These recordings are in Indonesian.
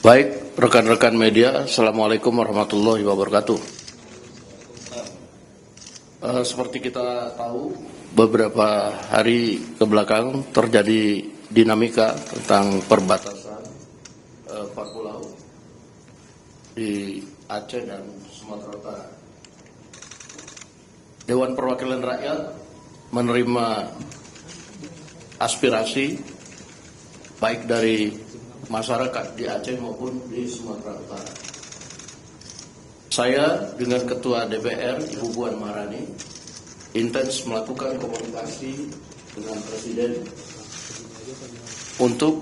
Baik, rekan-rekan media, Assalamualaikum warahmatullahi wabarakatuh. Seperti kita tahu, beberapa hari kebelakang terjadi dinamika tentang perbatasan empat pulau di Aceh dan Sumatera Utara. Dewan Perwakilan Rakyat menerima aspirasi baik dari masyarakat di Aceh maupun di Sumatera Utara. Saya dengan Ketua DPR Ibu Puan Maharani intens melakukan komunikasi dengan Presiden untuk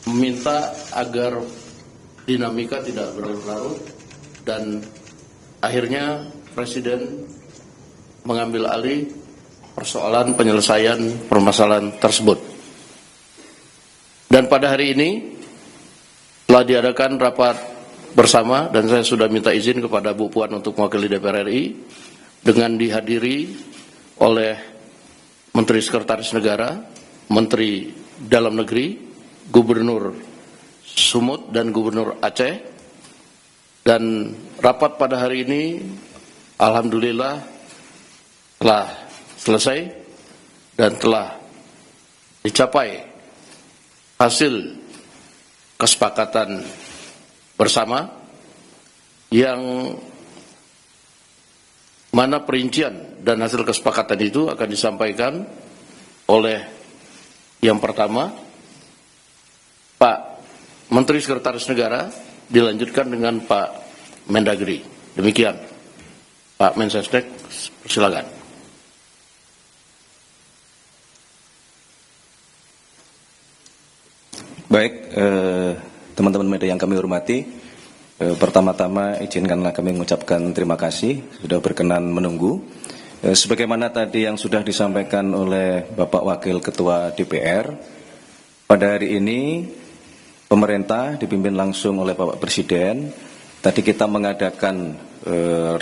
meminta agar dinamika tidak berlarut dan akhirnya Presiden mengambil alih persoalan penyelesaian permasalahan tersebut. Dan pada hari ini telah diadakan rapat bersama dan saya sudah minta izin kepada Bu Puan untuk mewakili DPR RI dengan dihadiri oleh Menteri Sekretaris Negara, Menteri Dalam Negeri, Gubernur Sumut dan Gubernur Aceh. Dan rapat pada hari ini alhamdulillah telah selesai dan telah dicapai hasil kesepakatan bersama yang mana perincian dan hasil kesepakatan itu akan disampaikan oleh yang pertama Pak Menteri Sekretaris Negara, dilanjutkan dengan Pak Mendagri. Demikian Pak Mensesnek, silakan. Baik, teman-teman media yang kami hormati, pertama-tama izinkanlah kami mengucapkan terima kasih sudah berkenan menunggu. Sebagaimana tadi yang sudah disampaikan oleh Bapak Wakil Ketua DPR, pada hari ini pemerintah dipimpin langsung oleh Bapak Presiden. Tadi kita mengadakan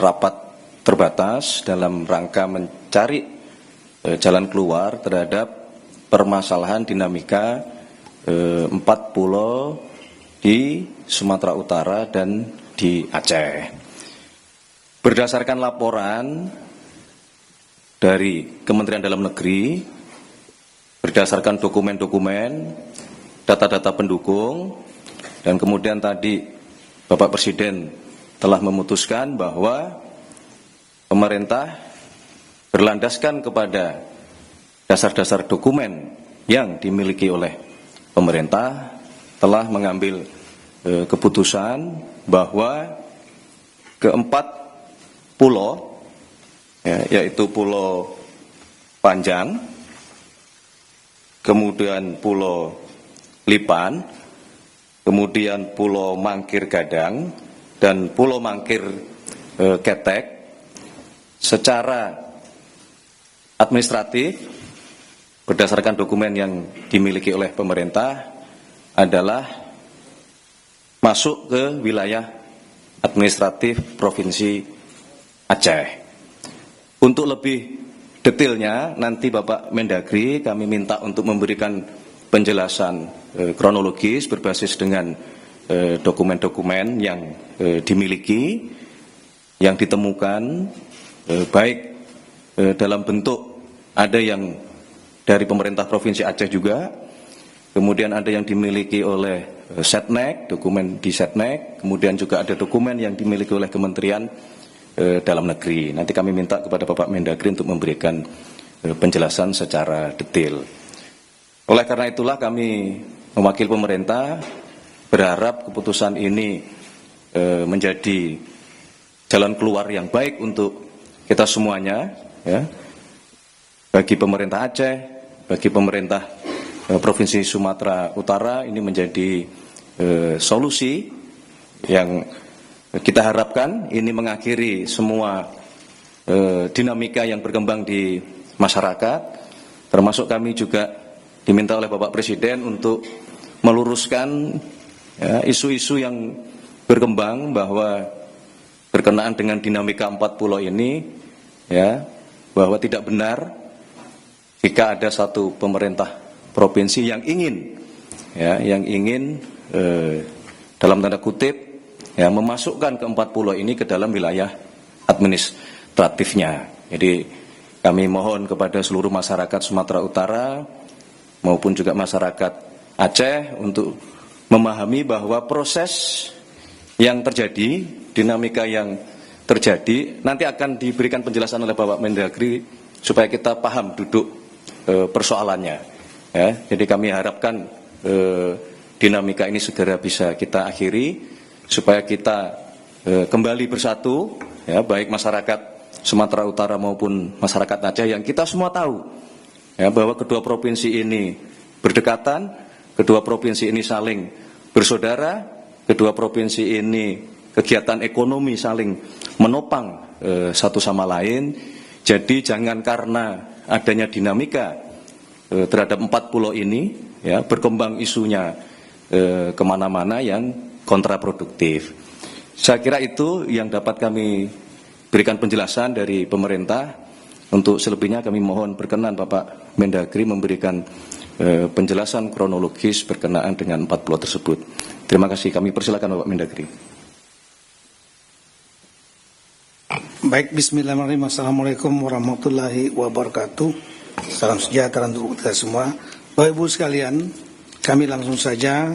rapat terbatas dalam rangka mencari jalan keluar terhadap permasalahan dinamika 4 pulau di Sumatera Utara dan di Aceh. Berdasarkan laporan dari Kementerian Dalam Negeri, berdasarkan dokumen-dokumen, data-data pendukung, dan kemudian tadi Bapak Presiden telah memutuskan bahwa pemerintah berlandaskan kepada dasar-dasar dokumen yang dimiliki oleh pemerintah telah mengambil keputusan bahwa keempat pulau, yaitu Pulau Panjang, kemudian Pulau Lipan, kemudian Pulau Mangkir Gadang, dan Pulau Mangkir Ketek, secara administratif berdasarkan dokumen yang dimiliki oleh pemerintah adalah masuk ke wilayah administratif Provinsi Aceh. Untuk lebih detailnya nanti Bapak Mendagri kami minta untuk memberikan penjelasan kronologis berbasis dengan dokumen-dokumen yang dimiliki, yang ditemukan, baik dalam bentuk ada yang dari pemerintah Provinsi Aceh juga, kemudian ada yang dimiliki oleh Setnek, dokumen di Setnek, kemudian juga ada dokumen yang dimiliki oleh Kementerian Dalam Negeri. Nanti kami minta kepada Bapak Mendagri untuk memberikan penjelasan secara detail. Oleh karena itulah kami mewakili pemerintah berharap keputusan ini menjadi jalan keluar yang baik untuk kita semuanya, ya, bagi pemerintah Aceh, bagi pemerintah Provinsi Sumatera Utara. Ini menjadi solusi yang kita harapkan ini mengakhiri semua dinamika yang berkembang di masyarakat, termasuk kami juga diminta oleh Bapak Presiden untuk meluruskan isu-isu yang berkembang bahwa berkenaan dengan dinamika 4 pulau ini, ya, bahwa tidak benar jika ada satu pemerintah provinsi yang ingin dalam tanda kutip ya memasukkan keempat pulau ini ke dalam wilayah administratifnya. Jadi kami mohon kepada seluruh masyarakat Sumatera Utara maupun juga masyarakat Aceh untuk memahami bahwa proses yang terjadi, dinamika yang terjadi nanti akan diberikan penjelasan oleh Bapak Mendagri supaya kita paham duduk persoalannya. Ya, jadi kami harapkan dinamika ini segera bisa kita akhiri supaya kita kembali bersatu, ya, baik masyarakat Sumatera Utara maupun masyarakat Aceh yang kita semua tahu ya, bahwa kedua provinsi ini berdekatan, kedua provinsi ini saling bersaudara, kedua provinsi ini kegiatan ekonomi saling menopang satu sama lain. Jadi jangan karena adanya dinamika terhadap empat pulau ini ya berkembang isunya kemana-mana yang kontraproduktif. Saya kira itu yang dapat kami berikan penjelasan dari pemerintah. Untuk selebihnya kami mohon berkenan Bapak Mendagri memberikan penjelasan kronologis berkenaan dengan empat pulau tersebut. Terima kasih. Kami persilakan Bapak Mendagri. Baik, bismillahirrahmanirrahim. Assalamualaikum warahmatullahi wabarakatuh. Salam sejahtera untuk kita semua. Bapak Ibu sekalian, kami langsung saja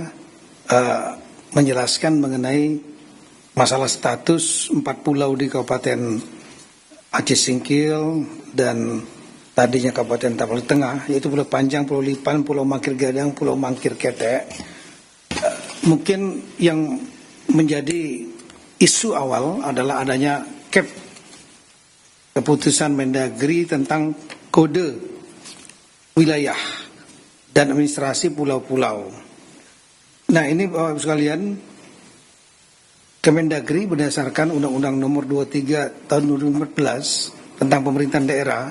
menjelaskan mengenai masalah status empat pulau di Kabupaten Aceh Singkil dan tadinya Kabupaten Tapal Tengah, yaitu Pulau Panjang, Pulau Lipan, Pulau Mangkir Gadang, Pulau Mangkir Ketek. Mungkin yang menjadi isu awal adalah adanya keputusan Mendagri tentang kode wilayah dan administrasi pulau-pulau. Nah, ini Bapak Ibu sekalian, Kemendagri berdasarkan Undang-Undang Nomor 23 Tahun 2014 tentang pemerintahan daerah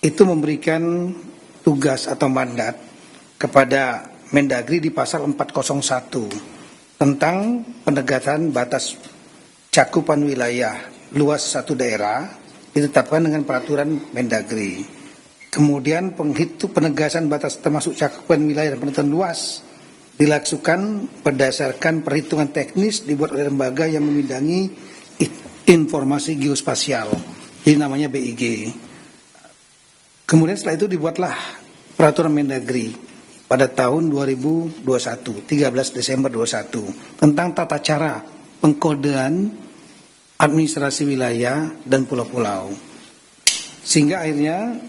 itu memberikan tugas atau mandat kepada Mendagri di pasal 401 tentang penegasan batas cakupan wilayah luas satu daerah ditetapkan dengan peraturan Mendagri. Kemudian penegasan batas termasuk cakupan wilayah dan penentuan luas dilakukan berdasarkan perhitungan teknis dibuat oleh lembaga yang membidangi informasi geospasial, ini namanya BIG. Kemudian setelah itu dibuatlah peraturan Mendagri pada tahun 2021, 13 Desember 2021 tentang tata cara pengkodean administrasi wilayah dan pulau-pulau. Sehingga akhirnya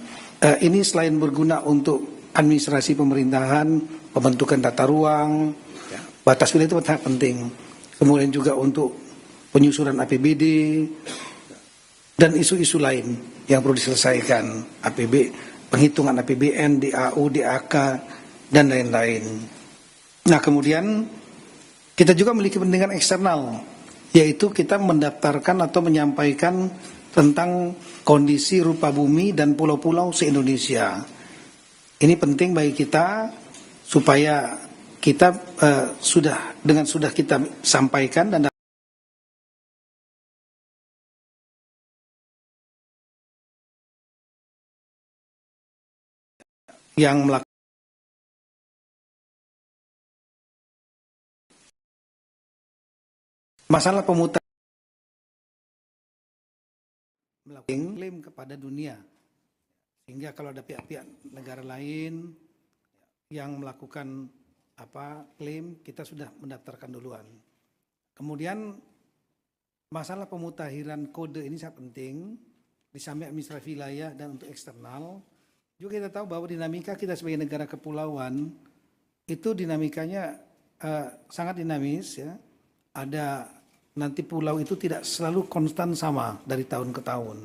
ini selain berguna untuk administrasi pemerintahan, pembentukan tata ruang, batas wilayah itu sangat penting. Kemudian juga untuk penyusunan APBD dan isu-isu lain yang perlu diselesaikan, penghitungan APBN, DAU, DAK, dan lain-lain. Nah, kemudian kita juga memiliki kepentingan eksternal, yaitu kita mendaftarkan atau menyampaikan tentang kondisi rupa bumi dan pulau-pulau se-Indonesia. Ini penting bagi kita supaya kita sudah kita sampaikan dan yang melakukan masalah pemutar melakukan klaim kepada dunia, sehingga kalau ada pihak-pihak negara lain yang melakukan klaim, kita sudah mendaftarkan duluan. Kemudian masalah pemutahiran kode ini sangat penting di samping administrasi wilayah dan untuk eksternal. Juga kita tahu bahwa dinamika kita sebagai negara kepulauan itu dinamikanya sangat dinamis ya. Ada nanti pulau itu tidak selalu konstan sama dari tahun ke tahun.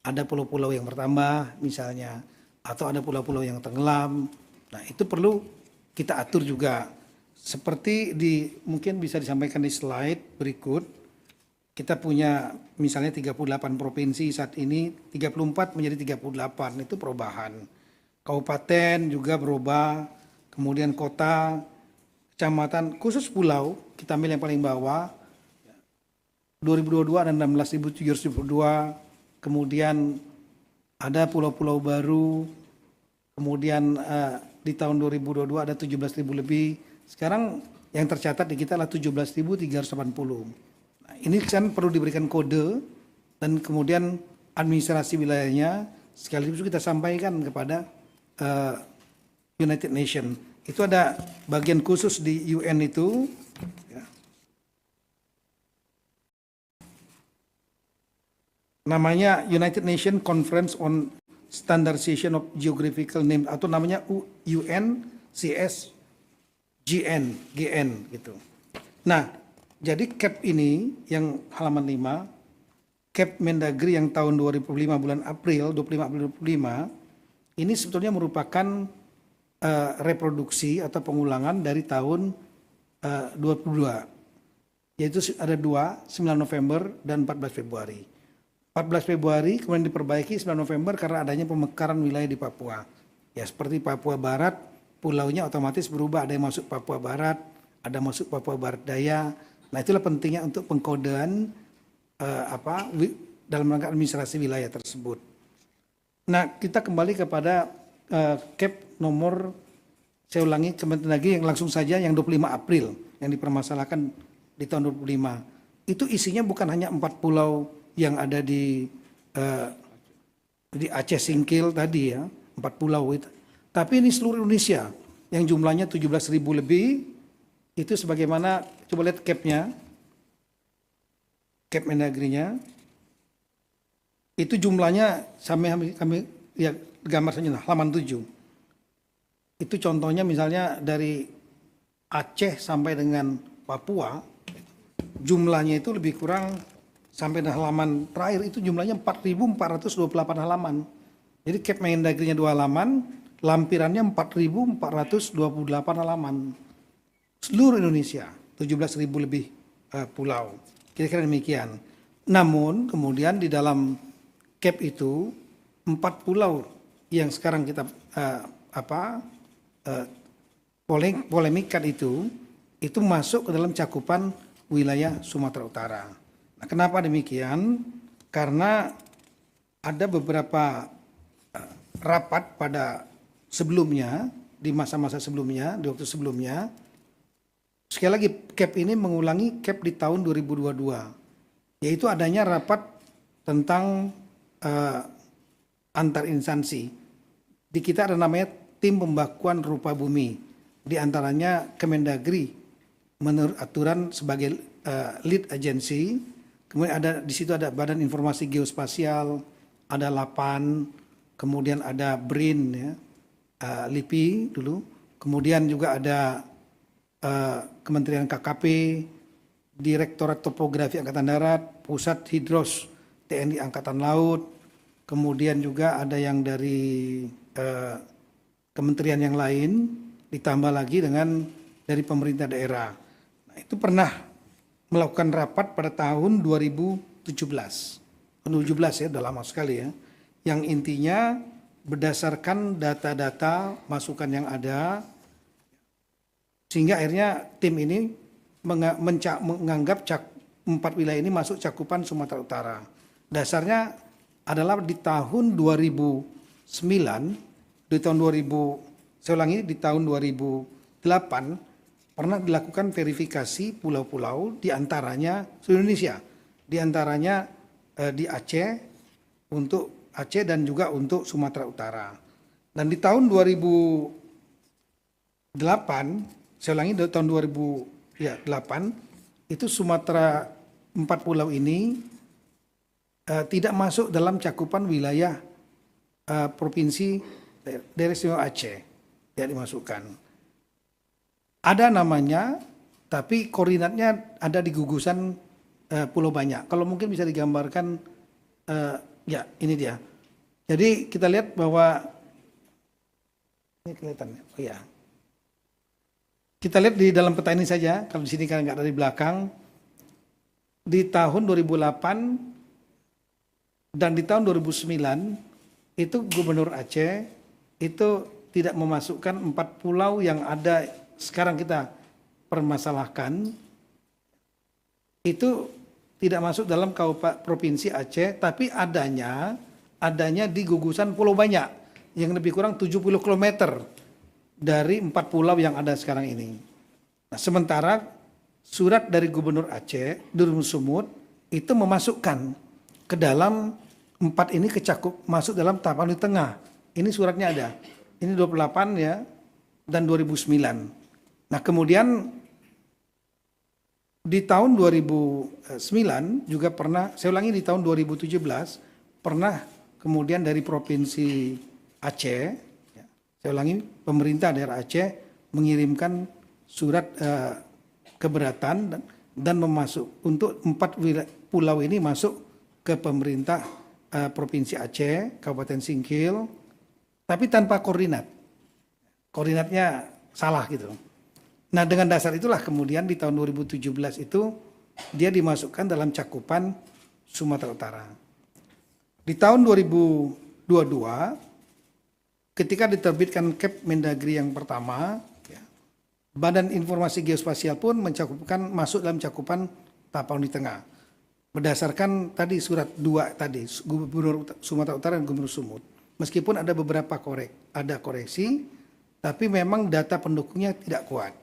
Ada pulau-pulau yang bertambah misalnya, atau ada pulau-pulau yang tenggelam. Nah, itu perlu kita atur juga. Seperti mungkin bisa disampaikan di slide berikut. Kita punya misalnya 38 provinsi saat ini, 34 menjadi 38, itu perubahan. Kabupaten juga berubah, kemudian kota, kecamatan, khusus pulau, kita ambil yang paling bawah, 2022 ada 16.702, kemudian ada pulau-pulau baru, kemudian di tahun 2022 ada 17.000 lebih. Sekarang yang tercatat di kita adalah 17.380. Nah, ini kan perlu diberikan kode dan kemudian administrasi wilayahnya sekaligus kita sampaikan kepada United Nations. Itu ada bagian khusus di UN itu. Ya. Namanya United Nations Conference on Standardization of Geographical Names atau namanya UNCSGN gitu. Nah, jadi CAP ini yang halaman 5, CAP Mendagri yang tahun 2005 bulan April 25 ini sebetulnya merupakan reproduksi atau pengulangan dari tahun 22, yaitu ada 9 November dan 14 Februari. 14 Februari kemudian diperbaiki 9 November karena adanya pemekaran wilayah di Papua. Ya seperti Papua Barat, pulaunya otomatis berubah, ada yang masuk Papua Barat, ada masuk Papua Barat Daya. Nah itulah pentingnya untuk pengkodean dalam rangka administrasi wilayah tersebut. Nah kita kembali kepada CAP nomor, saya ulangi Kementerian Negeri yang langsung saja yang 25 April yang dipermasalahkan di tahun 25. Itu isinya bukan hanya 4 pulau yang ada di Aceh Singkil tadi ya, 4 pulau itu. Tapi ini seluruh Indonesia yang jumlahnya 17.000 lebih. Itu sebagaimana, coba lihat CAP-nya, CAP Mendagrinya. Itu jumlahnya kami ya gambar saja lah, halaman 7. Itu contohnya misalnya dari Aceh sampai dengan Papua, jumlahnya itu lebih kurang sampai halaman terakhir itu jumlahnya 4.428 halaman. Jadi CAP Mendagrinya 2 halaman, lampirannya 4.428 halaman. Seluruh Indonesia, 17.000 lebih pulau. Kira-kira demikian. Namun kemudian di dalam CAP itu 4 pulau yang sekarang kita polemikkan itu masuk ke dalam cakupan wilayah Sumatera Utara. Nah, kenapa demikian? Karena ada beberapa rapat pada sebelumnya, di masa-masa sebelumnya, di waktu sebelumnya, sekali lagi CAP ini mengulangi CAP di tahun 2022, yaitu adanya rapat tentang antar instansi. Di kita ada namanya tim pembakuan rupa bumi, di antaranya Kemendagri menurut aturan sebagai lead agency. Kemudian ada di situ ada Badan Informasi Geospasial, ada LAPAN, kemudian ada BRIN ya, LIPI dulu, kemudian juga ada Kementerian KKP, Direktorat Topografi Angkatan Darat, Pusat Hidros TNI Angkatan Laut, kemudian juga ada yang dari kementerian yang lain, ditambah lagi dengan dari pemerintah daerah. Nah, itu pernah melakukan rapat pada tahun 2017. 2017 ya, udah lama sekali ya. Yang intinya berdasarkan data-data masukan yang ada, sehingga akhirnya tim ini menganggap 4 wilayah ini masuk cakupan Sumatera Utara. Dasarnya adalah di tahun 2009, di tahun 2000, saya ulangi, di tahun 2008 pernah dilakukan verifikasi pulau-pulau di antaranya seluruh Indonesia, di antaranya di Aceh, untuk Aceh dan juga untuk Sumatera Utara. Dan di tahun 2008, saya ulangi, di tahun 2008 itu Sumatera 4 pulau ini tidak masuk dalam cakupan wilayah provinsi Daerah Istimewa Aceh, tidak dimasukkan. Ada namanya, tapi koordinatnya ada di gugusan Pulau Banyak. Kalau mungkin bisa digambarkan, ya ini dia. Jadi kita lihat bahwa ini kelihatan, oh ya. Kita lihat di dalam peta ini saja, kalau di sini kan nggak dari belakang. Di tahun 2008 dan di tahun 2009 itu Gubernur Aceh itu tidak memasukkan 4 pulau yang ada sekarang kita permasalahkan, itu tidak masuk dalam provinsi Aceh, tapi adanya di gugusan Pulau Banyak yang lebih kurang 70 km dari 4 pulau yang ada sekarang ini. Nah, sementara surat dari Gubernur Aceh, Durun Sumut, itu memasukkan ke dalam 4 ini masuk dalam tahapan di tengah. Ini suratnya ada. Ini 28 ya, dan 2009. Nah, kemudian di tahun 2009 juga pernah, saya ulangi di tahun 2017, pernah kemudian dari Provinsi Aceh, ya, saya ulangi, pemerintah daerah Aceh mengirimkan surat keberatan dan memasuk untuk 4 pulau ini masuk ke pemerintah Provinsi Aceh, Kabupaten Singkil, tapi tanpa koordinat. Koordinatnya salah gitu. Nah, dengan dasar itulah kemudian di tahun 2017 itu dia dimasukkan dalam cakupan Sumatera Utara. Di tahun 2022 ketika diterbitkan Kep Mendagri yang pertama, ya, Badan Informasi Geospasial pun masuk dalam cakupan tahapan di tengah. Berdasarkan tadi surat 2 tadi, Gubernur Sumatera Utara dan Gubernur Sumut. Meskipun ada beberapa koreksi, tapi memang data pendukungnya tidak kuat.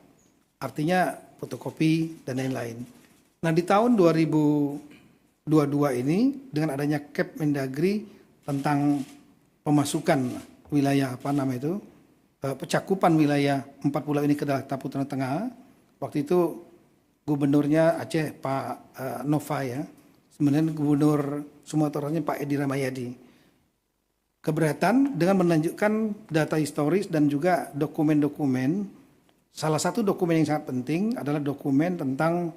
Artinya fotokopi dan lain-lain. Nah, di tahun 2022 ini dengan adanya Kep Mendagri tentang pemasukan wilayah cakupan wilayah 4 pulau ini ke dalam Taputra Tengah. Waktu itu gubernurnya Aceh Pak Nova ya. Sebenarnya gubernur Sumatera Utara Pak Edi Ramayadi. Keberatan dengan menunjukkan data historis dan juga dokumen-dokumen. Salah satu dokumen yang sangat penting adalah dokumen tentang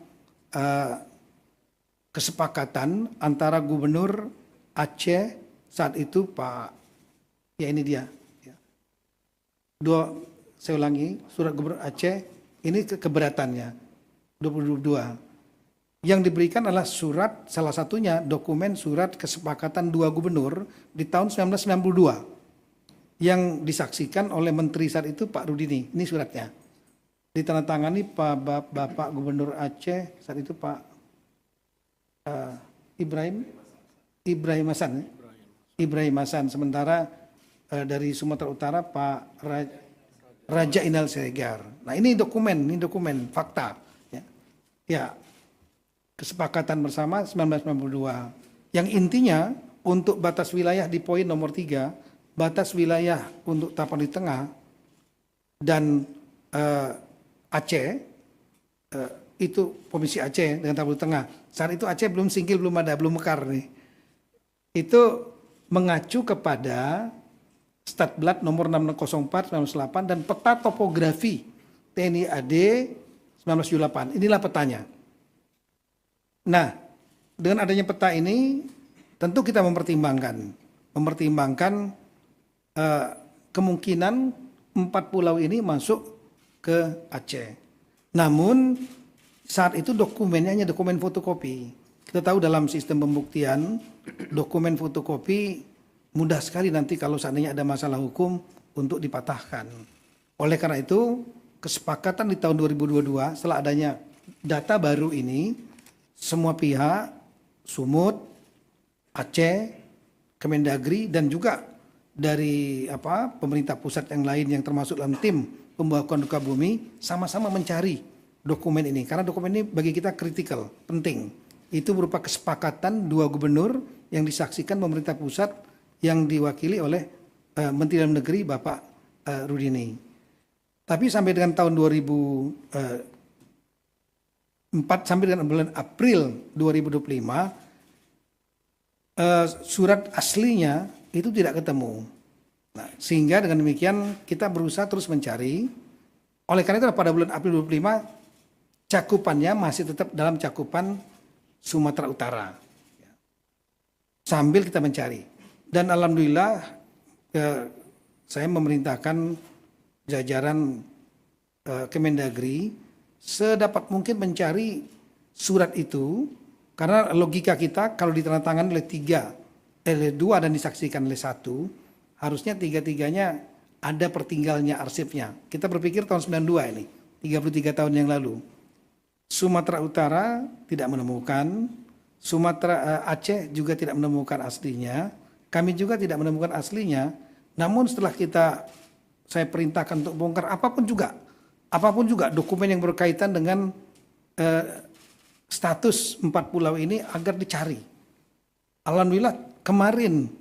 kesepakatan antara Gubernur Aceh saat itu Pak, ya ini dia. Saya ulangi, surat Gubernur Aceh ini keberatannya 2022. Yang diberikan adalah surat, salah satunya dokumen surat kesepakatan 2 gubernur di tahun 1992 yang disaksikan oleh Menteri saat itu Pak Rudini. Ini suratnya. Ditandatangani Bapak Gubernur Aceh saat itu Pak Ibrahim Hasan. Sementara dari Sumatera Utara Pak Raja Inal Siregar. Nah, ini dokumen fakta. Ya, kesepakatan bersama 1992. Yang intinya untuk batas wilayah di poin nomor 3, batas wilayah untuk tahapan di tengah dan Aceh, itu Provinsi Aceh dengan tahapan di tengah. Saat itu Aceh belum Singkil, belum mekar nih. Itu mengacu kepada Statblad nomor 604/1998 dan peta topografi TNI AD 1978. Inilah petanya. Nah, dengan adanya peta ini tentu kita mempertimbangkan kemungkinan 4 pulau ini masuk ke Aceh. Namun saat itu dokumennya hanya dokumen fotokopi. Kita tahu dalam sistem pembuktian dokumen fotokopi mudah sekali nanti kalau seandainya ada masalah hukum untuk dipatahkan. Oleh karena itu kesepakatan di tahun 2022 setelah adanya data baru ini, semua pihak, Sumut, Aceh, Kemendagri dan juga dari pemerintah pusat yang lain yang termasuk dalam tim pembawa duka bumi sama-sama mencari dokumen ini karena dokumen ini bagi kita kritikal, penting. Itu berupa kesepakatan 2 gubernur yang disaksikan pemerintah pusat yang diwakili oleh Menteri Dalam Negeri Bapak Rudini. Tapi sampai dengan tahun 2004 sampai dengan bulan April 2025 surat aslinya itu tidak ketemu. Nah, sehingga dengan demikian kita berusaha terus mencari. Oleh karena itu pada bulan April 2025 cakupannya masih tetap dalam cakupan Sumatera Utara. Sambil kita mencari. Dan alhamdulillah saya memerintahkan jajaran Kemendagri sedapat mungkin mencari surat itu karena logika kita kalau ditandatangani oleh 2 dan disaksikan oleh 1 harusnya 3-3-nya ada pertinggalnya arsipnya. Kita berpikir tahun 92 ini, 33 tahun yang lalu. Sumatera Utara tidak menemukan, Aceh juga tidak menemukan aslinya, kami juga tidak menemukan aslinya. Namun setelah saya perintahkan untuk bongkar apapun juga, apapun juga dokumen yang berkaitan dengan status 4 pulau ini agar dicari. Alhamdulillah kemarin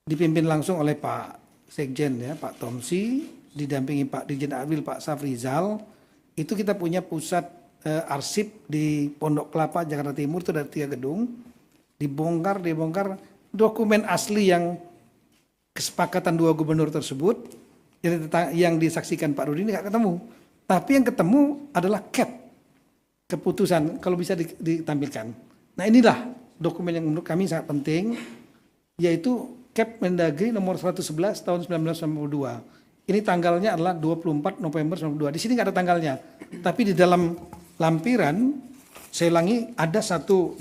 dipimpin langsung oleh Pak Sekjen ya, Pak Tomsi, didampingi Pak Dirjen Abil, Pak Safrizal, itu kita punya pusat arsip di Pondok Kelapa, Jakarta Timur, itu ada 3 gedung, dibongkar dokumen asli yang kesepakatan 2 gubernur tersebut, yang disaksikan Pak Rudi ini nggak ketemu. Tapi yang ketemu adalah cap, keputusan, kalau bisa ditampilkan. Nah inilah dokumen yang menurut kami sangat penting, yaitu Cap Mendagri nomor 111 tahun 1992. Ini tanggalnya adalah 24 November 1992. Di sini nggak ada tanggalnya, tapi di dalam lampiran, saya ulangi, ada satu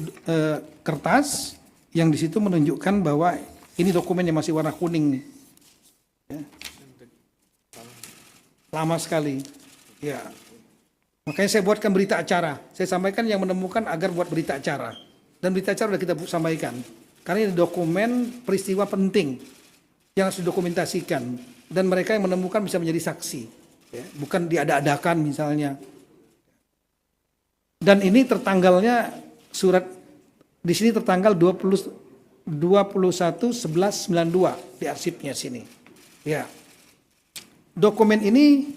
kertas yang di situ menunjukkan bahwa ini dokumen yang masih warna kuning nih. Ya. Lama sekali. Ya. Makanya saya buatkan berita acara. Saya sampaikan yang menemukan agar buat berita acara. Dan berita acara sudah kita sampaikan. Karena ini dokumen peristiwa penting yang harus didokumentasikan. Dan mereka yang menemukan bisa menjadi saksi. Ya, bukan diada-adakan misalnya. Dan ini tertanggalnya surat di sini tertanggal 21/11/92 di arsipnya sini. Ya. Dokumen ini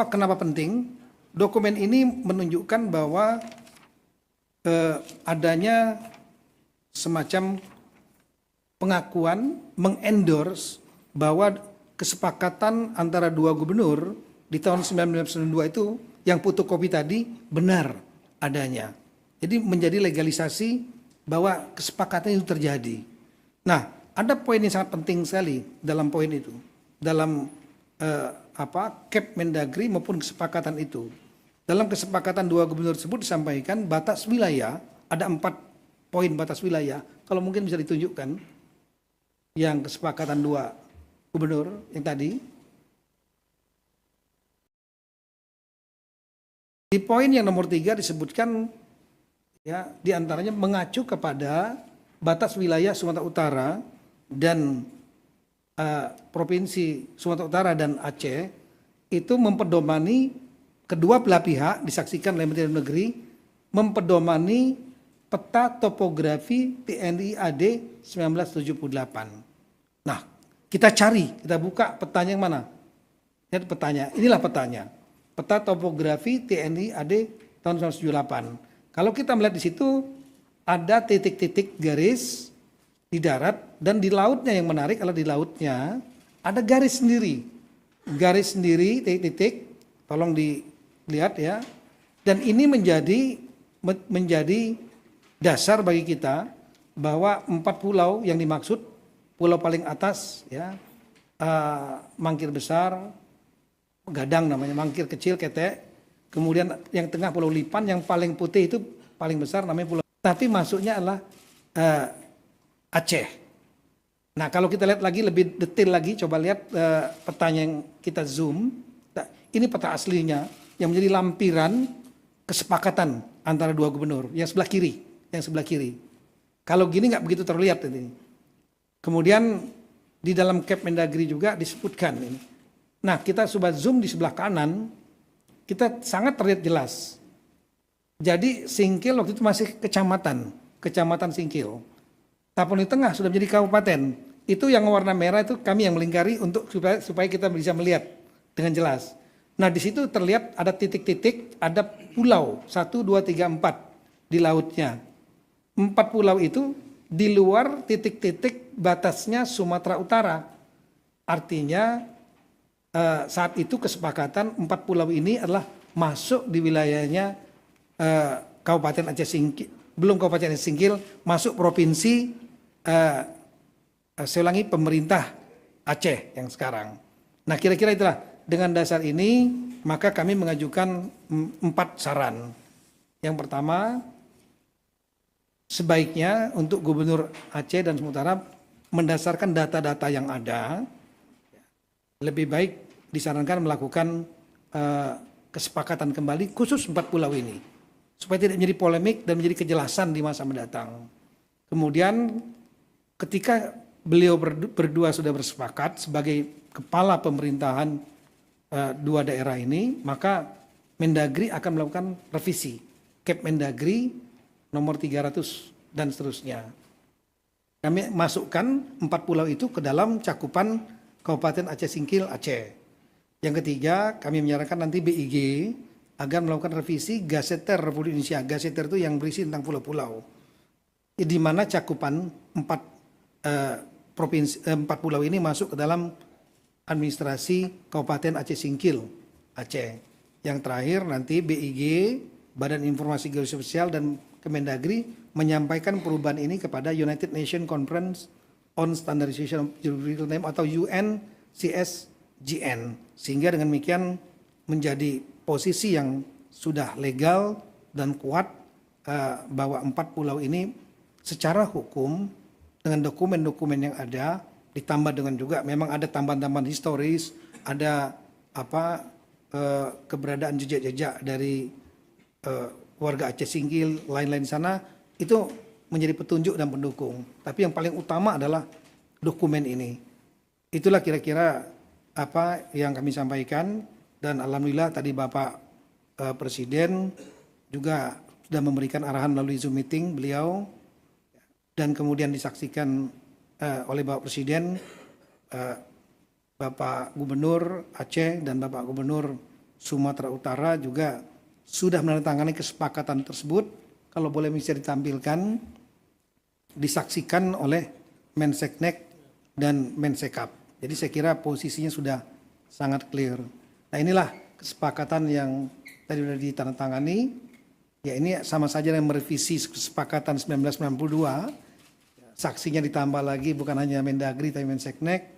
kenapa penting? Dokumen ini menunjukkan bahwa adanya semacam pengakuan, mengendorse bahwa kesepakatan antara 2 gubernur di tahun 1992 itu yang fotokopi tadi benar adanya. Jadi menjadi legalisasi bahwa kesepakatan itu terjadi. Nah, ada poin yang sangat penting sekali dalam poin itu, dalam Cap Mendagri maupun kesepakatan itu. Dalam kesepakatan 2 gubernur tersebut disampaikan batas wilayah, ada 4 poin batas wilayah. Kalau mungkin bisa ditunjukkan yang kesepakatan 2 gubernur yang tadi. Di poin yang nomor 3 disebutkan ya, diantaranya mengacu kepada batas wilayah Sumatera Utara dan Provinsi Sumatera Utara dan Aceh itu mempedomani kedua belah pihak disaksikan oleh Menteri Dalam Negeri mempedomani peta topografi TNI AD 1978. Nah, kita cari, kita buka petanya yang mana? Lihat petanya, inilah petanya. Peta topografi TNI AD tahun 1978. Kalau kita melihat di situ ada titik-titik garis di darat dan di lautnya, yang menarik adalah di lautnya ada garis sendiri. Garis sendiri, titik-titik, tolong dilihat ya. Dan ini menjadi dasar bagi kita bahwa 4 pulau yang dimaksud, pulau paling atas ya, Mangkir Besar, Gadang namanya, Mangkir Kecil, Ketek, kemudian yang tengah Pulau Lipan, yang paling putih itu paling besar namanya Pulau, tapi masuknya adalah Aceh. Nah kalau kita lihat lagi lebih detail lagi, coba lihat petanya yang kita zoom. Nah, ini peta aslinya yang menjadi lampiran kesepakatan antara 2 gubernur yang sebelah kiri, Kalau gini nggak begitu terlihat ini. Kemudian di dalam Cap Mendagri juga disebutkan ini. Nah kita coba zoom di sebelah kanan, kita sangat terlihat jelas. Jadi Singkil waktu itu masih kecamatan Singkil. Tapon di tengah sudah menjadi kabupaten. Itu yang warna merah itu kami yang melingkari untuk supaya kita bisa melihat dengan jelas. Nah di situ terlihat ada titik-titik, ada pulau 1, 2, 3, 4 di lautnya. 4 pulau itu di luar titik-titik batasnya Sumatera Utara. Artinya saat itu kesepakatan 4 pulau ini adalah masuk di wilayahnya Kabupaten Aceh Singkil, belum Kabupaten Aceh Singkil, masuk provinsi saya ulangi, pemerintah Aceh yang sekarang. Nah kira-kira itulah, dengan dasar ini maka kami mengajukan 4 saran. Yang pertama, sebaiknya untuk Gubernur Aceh dan Sumatera mendasarkan data-data yang ada, lebih baik disarankan melakukan kesepakatan kembali khusus 4 pulau ini, supaya tidak menjadi polemik dan menjadi kejelasan di masa mendatang. Kemudian ketika beliau berdua sudah bersepakat sebagai kepala pemerintahan 2 daerah ini, maka Mendagri akan melakukan revisi Kep Mendagri nomor 300 dan seterusnya. Kami masukkan 4 pulau itu ke dalam cakupan Kabupaten Aceh Singkil Aceh. Yang ketiga, kami menyarankan nanti BIG agar melakukan revisi Gaseter Republik Indonesia. Gaseter itu yang berisi tentang pulau-pulau. Di mana cakupan 4 pulau ini masuk ke dalam administrasi Kabupaten Aceh Singkil Aceh. Yang terakhir nanti BIG, Badan Informasi Geososial dan Kemendagri menyampaikan perubahan ini kepada United Nations Conference on Standardization of Geographical Name atau UNCSGN, sehingga dengan demikian menjadi posisi yang sudah legal dan kuat bahwa 4 pulau ini secara hukum dengan dokumen-dokumen yang ada, ditambah dengan juga memang ada tambahan-tambahan historis, ada keberadaan jejak-jejak dari warga Aceh Singkil, lain-lain di sana, itu menjadi petunjuk dan pendukung. Tapi yang paling utama adalah dokumen ini. Itulah kira-kira apa yang kami sampaikan, dan alhamdulillah tadi Bapak Presiden juga sudah memberikan arahan melalui Zoom meeting beliau, dan kemudian disaksikan oleh Bapak Presiden, Bapak Gubernur Aceh dan Bapak Gubernur Sumatera Utara juga sudah menandatangani kesepakatan tersebut. Kalau boleh bisa ditampilkan, disaksikan oleh Menseknek dan Mensekap. Jadi saya kira posisinya sudah sangat clear. Nah, inilah kesepakatan yang tadi sudah ditandatangani. Ya, ini sama saja dengan merevisi kesepakatan 1992. Saksinya ditambah lagi, bukan hanya Mendagri tapi Menseknek,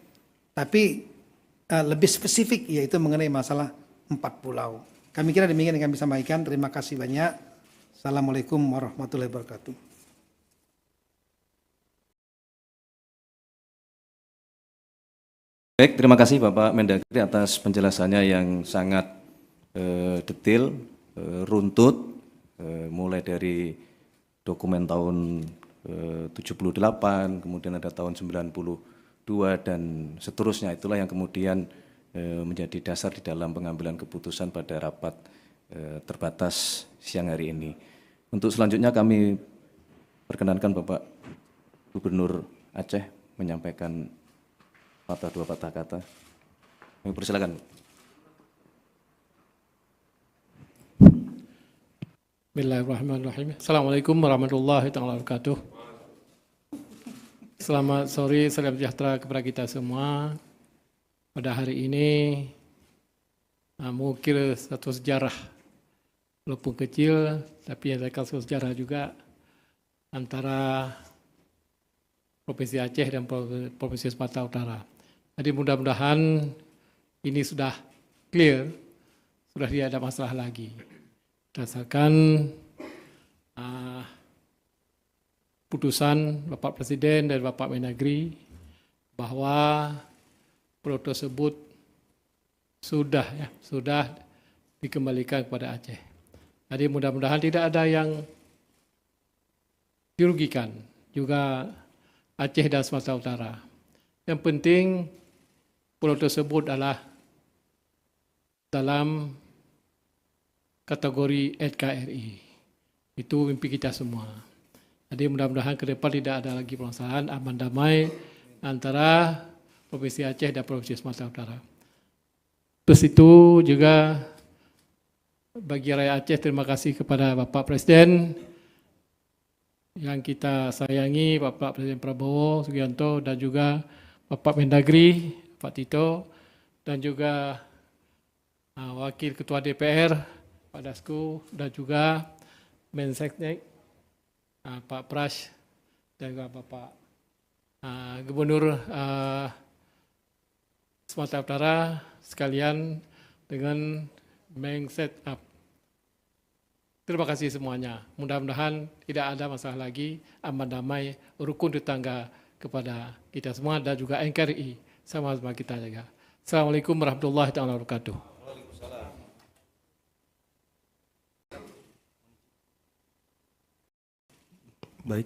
tapi lebih spesifik, yaitu mengenai masalah 4 pulau. Kami kira demikian yang kami sampaikan. Terima kasih banyak. Assalamualaikum warahmatullahi wabarakatuh. Baik, terima kasih Bapak Mendagri atas penjelasannya yang sangat detail, runtut, mulai dari dokumen tahun 78, kemudian ada tahun 92 dan seterusnya. Itulah yang kemudian menjadi dasar di dalam pengambilan keputusan pada rapat terbatas siang hari ini. Untuk selanjutnya kami perkenankan Bapak Gubernur Aceh menyampaikan dua patah kata. Kami persilakan. Bismillahirrahmanirrahim. Assalamualaikum warahmatullahi wabarakatuh. Selamat sore, salam sejahtera kepada kita semua. Pada hari ini mengukir satu sejarah, walaupun kecil, tapi ada satu sejarah juga antara Provinsi Aceh dan Provinsi Sumatera Utara. Jadi mudah-mudahan ini sudah clear, sudah tidak ada masalah lagi. Berdasarkan putusan Bapak Presiden dan Bapak Mendagri bahwa pulau tersebut sudah dikembalikan kepada Aceh. Jadi mudah-mudahan tidak ada yang dirugikan, juga Aceh dan Sumatera Utara. Yang penting pulau tersebut adalah dalam kategori NKRI. Itu mimpi kita semua. Jadi mudah-mudahan ke depan tidak ada lagi permasalahan, aman damai antara Provinsi Aceh dan Provinsi Sumatera Utara. Terus itu juga bagi rakyat Aceh, terima kasih kepada Bapak Presiden yang kita sayangi, Bapak Presiden Prabowo Subianto, dan juga Bapak Mendagri, Pak Tito, dan juga Wakil Ketua DPR, Pak Dasko, dan juga Menseknek, Pak Pras, dan juga Bapak Gubernur Sumatera Utara sekalian dengan Mensekap. Terima kasih semuanya. Mudah-mudahan tidak ada masalah lagi, aman damai, rukun tetangga kepada kita semua dan juga NKRI sama-sama kita jaga. Assalamualaikum warahmatullahi wabarakatuh. Baik.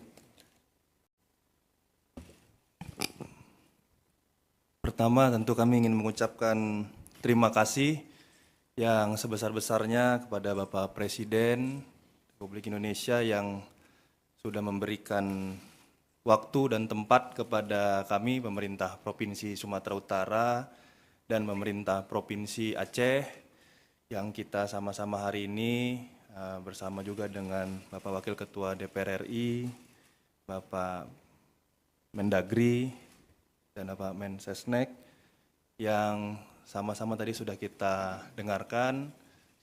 Pertama tentu kami ingin mengucapkan terima kasih yang sebesar-besarnya kepada Bapak Presiden Republik Indonesia yang sudah memberikan waktu dan tempat kepada kami, pemerintah Provinsi Sumatera Utara dan pemerintah Provinsi Aceh, yang kita sama-sama hari ini bersama juga dengan Bapak Wakil Ketua DPR RI, Bapak Mendagri, dan Bapak Mensesnek, yang sama-sama tadi sudah kita dengarkan,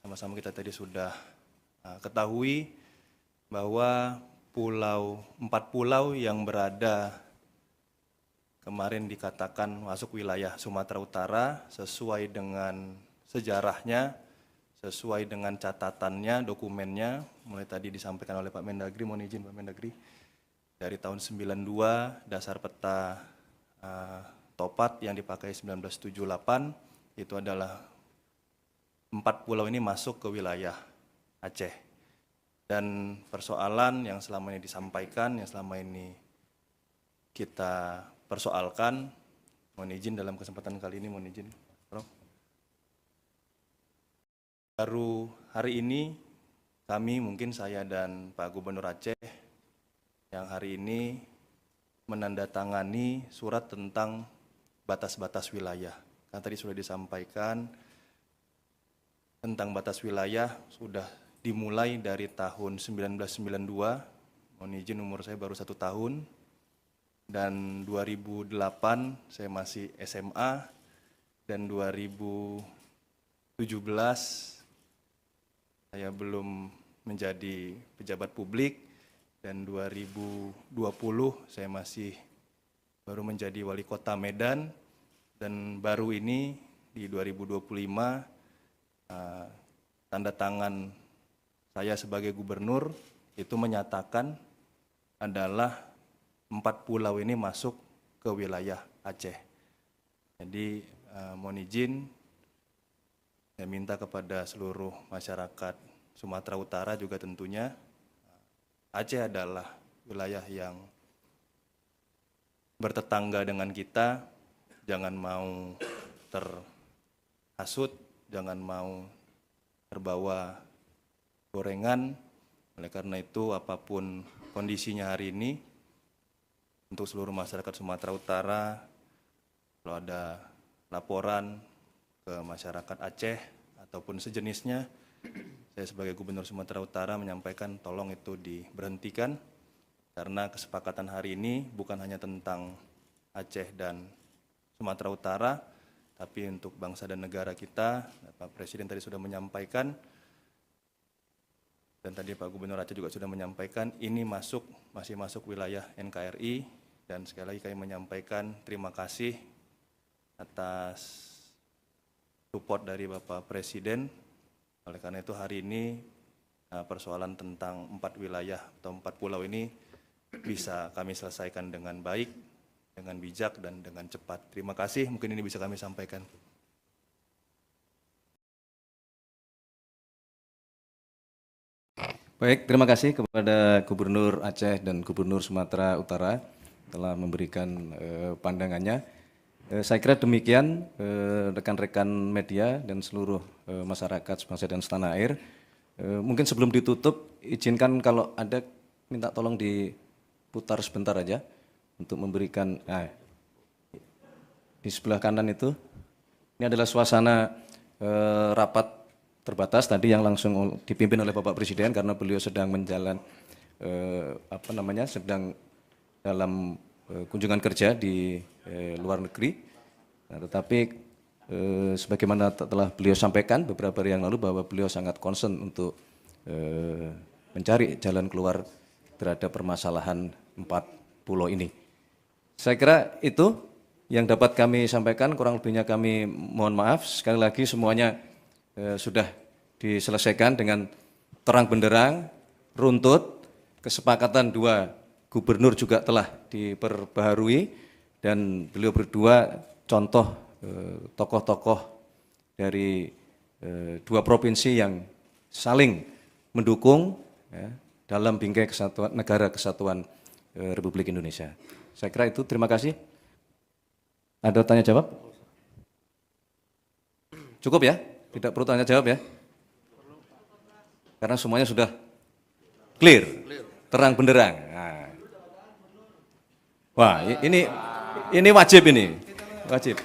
sama-sama kita tadi sudah ketahui bahwa 4 pulau yang berada kemarin dikatakan masuk wilayah Sumatera Utara sesuai dengan sejarahnya, sesuai dengan catatannya, dokumennya, mulai tadi disampaikan oleh Pak Mendagri, mohon izin Pak Mendagri, dari tahun 92 dasar peta Topat yang dipakai 1978, itu adalah 4 pulau ini masuk ke wilayah Aceh. Dan persoalan yang selama ini disampaikan, yang selama ini kita persoalkan, mohon izin dalam kesempatan kali ini, mohon izin, Prof. Baru hari ini kami, mungkin saya dan Pak Gubernur Aceh, yang hari ini menandatangani surat tentang batas-batas wilayah. Karena tadi sudah disampaikan tentang batas wilayah sudah dimulai dari tahun 1992, mohon izin umur saya baru 1 tahun, dan 2008 saya masih SMA, dan 2017 saya belum menjadi pejabat publik, dan 2020 saya masih baru menjadi wali kota Medan, dan baru ini di 2025 tanda tangan saya sebagai gubernur itu menyatakan adalah 4 pulau ini masuk ke wilayah Aceh. Jadi mohon izin saya minta kepada seluruh masyarakat Sumatera Utara juga tentunya Aceh adalah wilayah yang bertetangga dengan kita, jangan mau terhasut, jangan mau terbawa gorengan. Oleh karena itu, apapun kondisinya hari ini, untuk seluruh masyarakat Sumatera Utara, kalau ada laporan ke masyarakat Aceh ataupun sejenisnya, saya sebagai Gubernur Sumatera Utara menyampaikan tolong itu diberhentikan, karena kesepakatan hari ini bukan hanya tentang Aceh dan Sumatera Utara, tapi untuk bangsa dan negara kita. Pak Presiden tadi sudah menyampaikan, dan tadi Pak Gubernur Aceh juga sudah menyampaikan, ini masih masuk wilayah NKRI, dan sekali lagi kami menyampaikan terima kasih atas support dari Bapak Presiden. Oleh karena itu hari ini persoalan tentang 4 wilayah atau 4 pulau ini bisa kami selesaikan dengan baik, dengan bijak, dan dengan cepat. Terima kasih, mungkin ini bisa kami sampaikan. Baik, terima kasih kepada Gubernur Aceh dan Gubernur Sumatera Utara telah memberikan pandangannya. Saya kira demikian rekan-rekan media dan seluruh masyarakat sebangsa dan setanah air. Mungkin sebelum ditutup, izinkan kalau ada minta tolong diputar sebentar aja untuk memberikan di sebelah kanan itu. Ini adalah suasana rapat terbatas tadi yang langsung dipimpin oleh Bapak Presiden karena beliau sedang sedang dalam kunjungan kerja di luar negeri. Nah, tetapi sebagaimana telah beliau sampaikan beberapa hari yang lalu bahwa beliau sangat concern untuk mencari jalan keluar terhadap permasalahan 4 pulau ini. Saya kira itu yang dapat kami sampaikan, kurang lebihnya kami mohon maaf. Sekali lagi semuanya sudah diselesaikan dengan terang benderang, runtut, kesepakatan 2 gubernur juga telah diperbaharui, dan beliau berdua contoh tokoh-tokoh dari 2 provinsi yang saling mendukung dalam bingkai kesatuan negara kesatuan Republik Indonesia. Saya kira itu, terima kasih. Ada tanya jawab? Cukup ya? Tidak perlu tanya jawab ya? Karena semuanya sudah clear, terang benderang. Nah. Wah, ini wajib ini, wajib.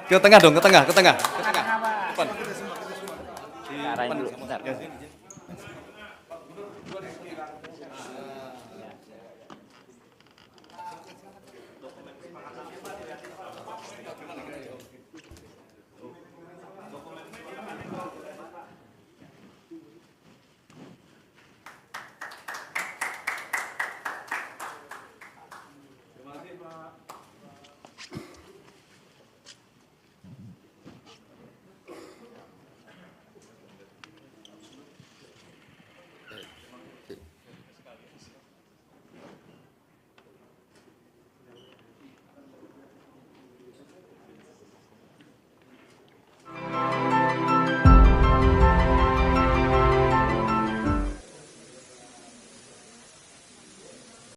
Ke tengah dong, ke tengah. Depan. Arahin dulu, bentar.